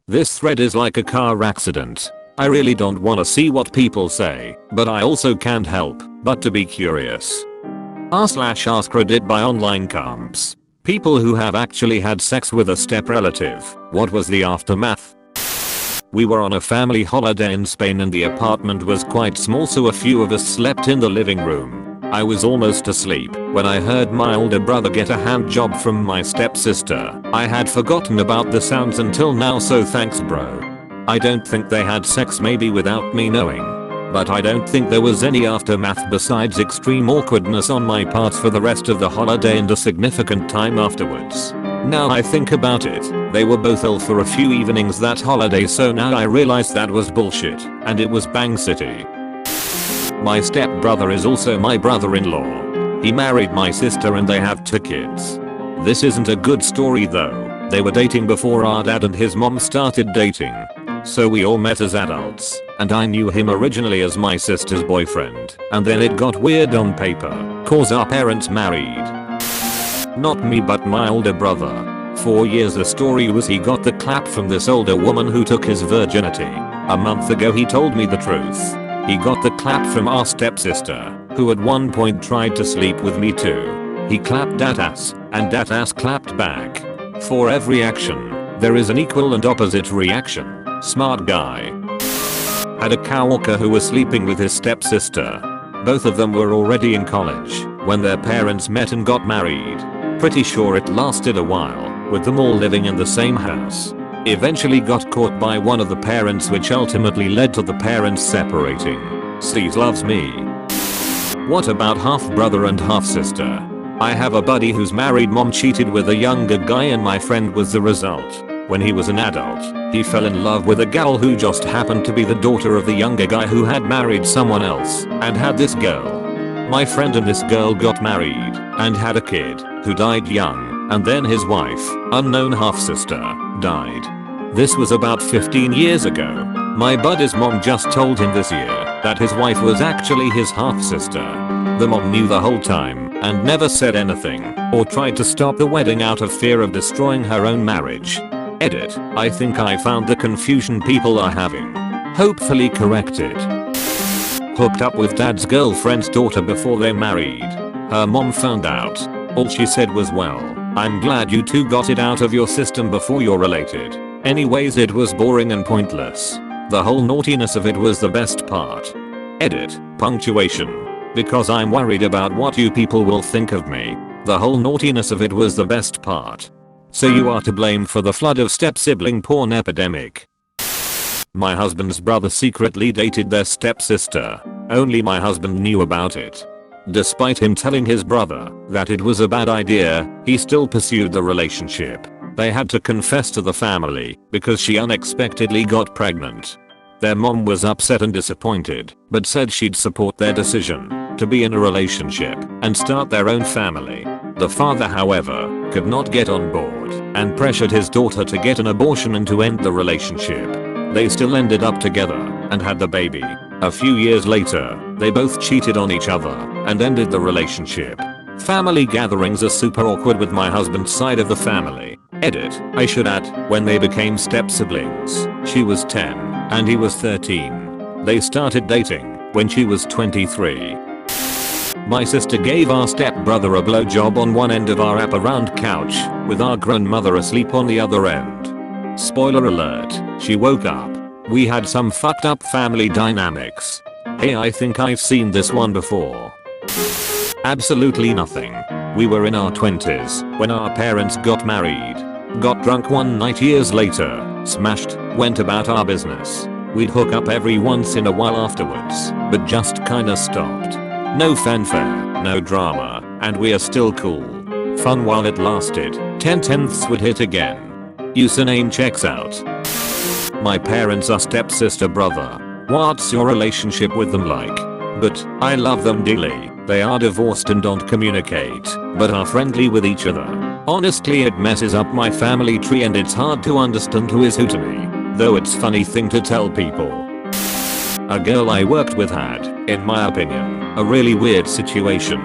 This thread is like a car accident. I really don't want to see what people say, but I also can't help but to be curious. r/AskReddit by online comps. People who have actually had sex with a step relative. What was the aftermath? We were on a family holiday in Spain and the apartment was quite small, so a few of us slept in the living room. I was almost asleep when I heard my older brother get a hand job from my stepsister. I had forgotten about the sounds until now, so thanks bro. I don't think they had sex, maybe without me knowing. But I don't think there was any aftermath besides extreme awkwardness on my part for the rest of the holiday and a significant time afterwards. Now I think about it, they were both ill for a few evenings that holiday, so now I realize that was bullshit and it was Bang City. My stepbrother is also my brother-in-law. He married my sister and they have 2 kids. This isn't a good story though. They were dating before our dad and his mom started dating. So we all met as adults, and I knew him originally as my sister's boyfriend, and then it got weird on paper, cause our parents married. Not me but my older brother. 4 years the story was he got the clap from this older woman who took his virginity. A month ago he told me the truth. He got the clap from our stepsister, who at one point tried to sleep with me too. He clapped dat ass, and dat ass clapped back. For every action, there is an equal and opposite reaction. Smart guy. Had a coworker who was sleeping with his stepsister. Both of them were already in college when their parents met and got married. Pretty sure it lasted a while, with them all living in the same house. Eventually got caught by one of the parents, which ultimately led to the parents separating. Steve loves me. What about half brother and half sister? I have a buddy whose married mom cheated with a younger guy and my friend was the result. When he was an adult, he fell in love with a gal who just happened to be the daughter of the younger guy who had married someone else and had this girl. My friend and this girl got married and had a kid who died young, and then his wife, unknown half-sister, died. This was about 15 years ago. My buddy's mom just told him this year that his wife was actually his half-sister. The mom knew the whole time and never said anything or tried to stop the wedding out of fear of destroying her own marriage. Edit. I think I found the confusion people are having. Hopefully corrected. Hooked up with dad's girlfriend's daughter before they married. Her mom found out. All she said was, well, I'm glad you two got it out of your system before you're related. Anyways, it was boring and pointless. The whole naughtiness of it was the best part. Edit. Punctuation. Because I'm worried about what you people will think of me. The whole naughtiness of it was the best part. So you are to blame for the flood of step-sibling porn epidemic. My husband's brother secretly dated their stepsister. Only my husband knew about it. Despite him telling his brother that it was a bad idea, he still pursued the relationship. They had to confess to the family because she unexpectedly got pregnant. Their mom was upset and disappointed, but said she'd support their decision to be in a relationship and start their own family. The father, however, could not get on board and pressured his daughter to get an abortion and to end the relationship. They still ended up together and had the baby. A few years later, they both cheated on each other and ended the relationship. Family gatherings are super awkward with my husband's side of the family. Edit. I should add, when they became step-siblings, she was 10 and he was 13. They started dating when she was 23. My sister gave our stepbrother a blowjob on one end of our wraparound couch, with our grown mother asleep on the other end. Spoiler alert, she woke up. We had some fucked up family dynamics. Hey, I think I've seen this one before. Absolutely nothing. We were in our 20s when our parents got married. Got drunk one night years later, smashed, went about our business. We'd hook up every once in a while afterwards, but just kinda stopped. No fanfare, no drama, and we are still cool. Fun while it lasted. 10/10ths would hit again. Username checks out. My parents are stepsister brother. What's your relationship with them like? But I love them dearly. They are divorced and don't communicate, but are friendly with each other. Honestly, it messes up my family tree and it's hard to understand who is who to me. Though it's funny thing to tell people. A girl I worked with had, in my opinion, a really weird situation.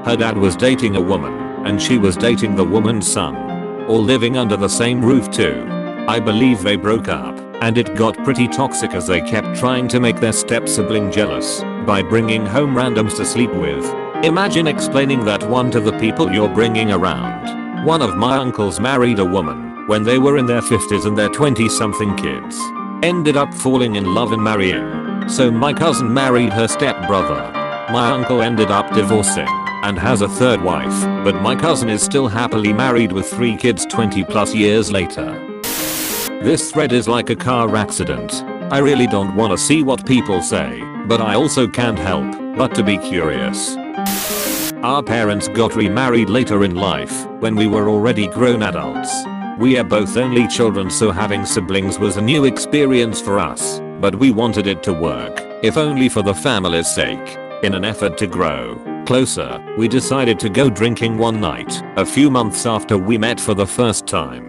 Her dad was dating a woman, and she was dating the woman's son. All living under the same roof too. I believe they broke up, and it got pretty toxic as they kept trying to make their step-sibling jealous by bringing home randoms to sleep with. Imagine explaining that one to the people you're bringing around. One of my uncles married a woman when they were in their 50s and their 20-something kids ended up falling in love and marrying. So my cousin married her stepbrother. My uncle ended up divorcing and has a third wife, but my cousin is still happily married with 3 kids 20 plus years later. This thread is like a car accident. I really don't want to see what people say, but I also can't help but to be curious. Our parents got remarried later in life when we were already grown adults. We are both only children, so having siblings was a new experience for us, but we wanted it to work, if only for the family's sake. In an effort to grow closer, we decided to go drinking one night, a few months after we met for the first time.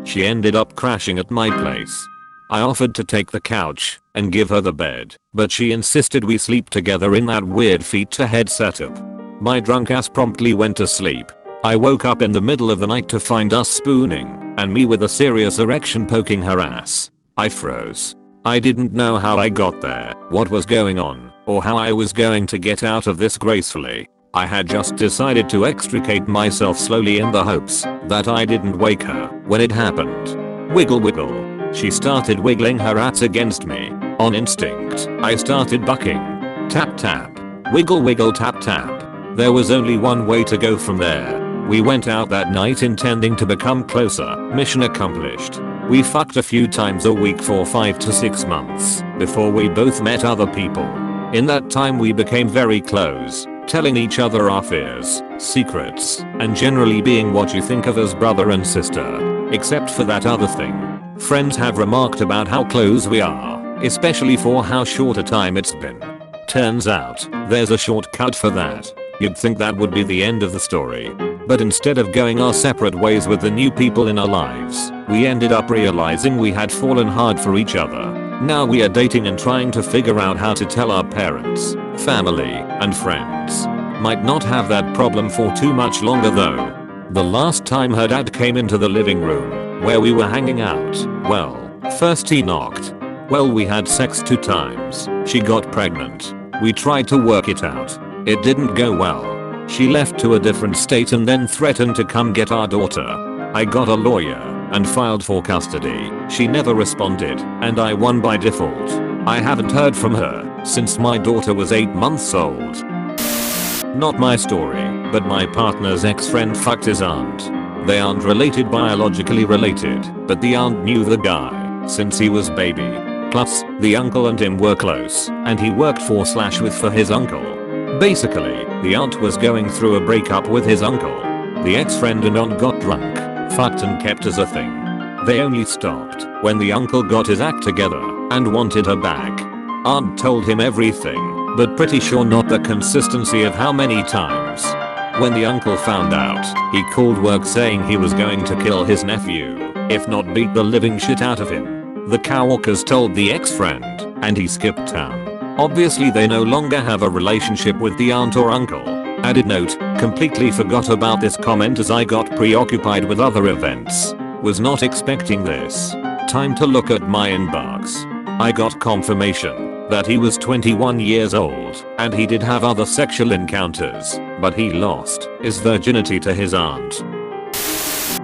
She ended up crashing at my place. I offered to take the couch and give her the bed, but she insisted we sleep together in that weird feet to head setup. My drunk ass promptly went to sleep. I woke up in the middle of the night to find us spooning, and me with a serious erection poking her ass. I froze. I didn't know how I got there, what was going on, or how I was going to get out of this gracefully. I had just decided to extricate myself slowly in the hopes that I didn't wake her when it happened. Wiggle wiggle. She started wiggling her ass against me. On instinct, I started bucking. Tap tap. Wiggle wiggle tap tap. There was only one way to go from there. We went out that night intending to become closer. Mission accomplished. We fucked a few times a week for 5 to 6 months before we both met other people. In that time we became very close, telling each other our fears, secrets, and generally being what you think of as brother and sister. Except for that other thing. Friends have remarked about how close we are, especially for how short a time it's been. Turns out, there's a shortcut for that. You'd think that would be the end of the story. But instead of going our separate ways with the new people in our lives, we ended up realizing we had fallen hard for each other. Now we are dating and trying to figure out how to tell our parents, family, and friends. Might not have that problem for too much longer though. The last time her dad came into the living room, where we were hanging out, well, first he knocked. Well, we had sex 2 times. She got pregnant. We tried to work it out. It didn't go well. She left to a different state and then threatened to come get our daughter. I got a lawyer and filed for custody. She never responded, and I won by default. I haven't heard from her since my daughter was 8 months old. Not my story, but my partner's ex-friend fucked his aunt. They aren't related, biologically related, but the aunt knew the guy since he was baby. Plus, the uncle and him were close, and he worked for/with for his uncle. Basically, the aunt was going through a breakup with his uncle. The ex-friend and aunt got drunk, fucked and kept as a thing. They only stopped when the uncle got his act together and wanted her back. Aunt told him everything, but pretty sure not the consistency of how many times. When the uncle found out, he called work saying he was going to kill his nephew, if not beat the living shit out of him. The coworkers told the ex-friend, and he skipped town. Obviously they no longer have a relationship with the aunt or uncle. Added note, completely forgot about this comment as I got preoccupied with other events. Was not expecting this. Time to look at my inbox. I got confirmation that he was 21 years old and he did have other sexual encounters, but he lost his virginity to his aunt.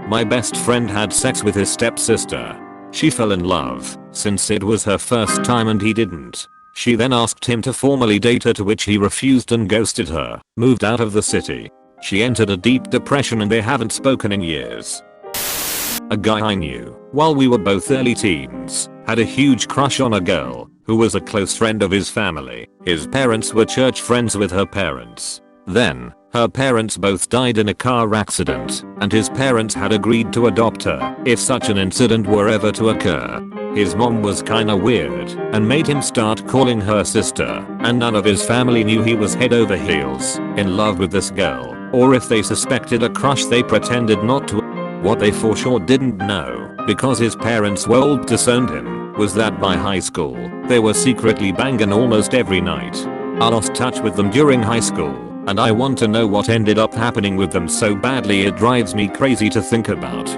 My best friend had sex with his stepsister. She fell in love since it was her first time and he didn't. She then asked him to formally date her, to which he refused and ghosted her, moved out of the city. She entered a deep depression and they haven't spoken in years. A guy I knew while we were both early teens had a huge crush on a girl who was a close friend of his family. His parents were church friends with her parents. Then, her parents both died in a car accident, and his parents had agreed to adopt her if such an incident were ever to occur. His mom was kinda weird and made him start calling her sister, and none of his family knew he was head over heels in love with this girl, or if they suspected a crush they pretended not to. What they for sure didn't know, because his parents well disowned him, was that by high school, they were secretly banging almost every night. I lost touch with them during high school, and I want to know what ended up happening with them so badly it drives me crazy to think about.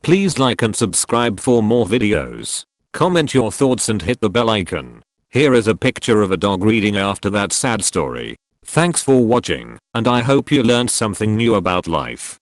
Please like and subscribe for more videos. Comment your thoughts and hit the bell icon. Here is a picture of a dog reading after that sad story. Thanks for watching, and I hope you learned something new about life.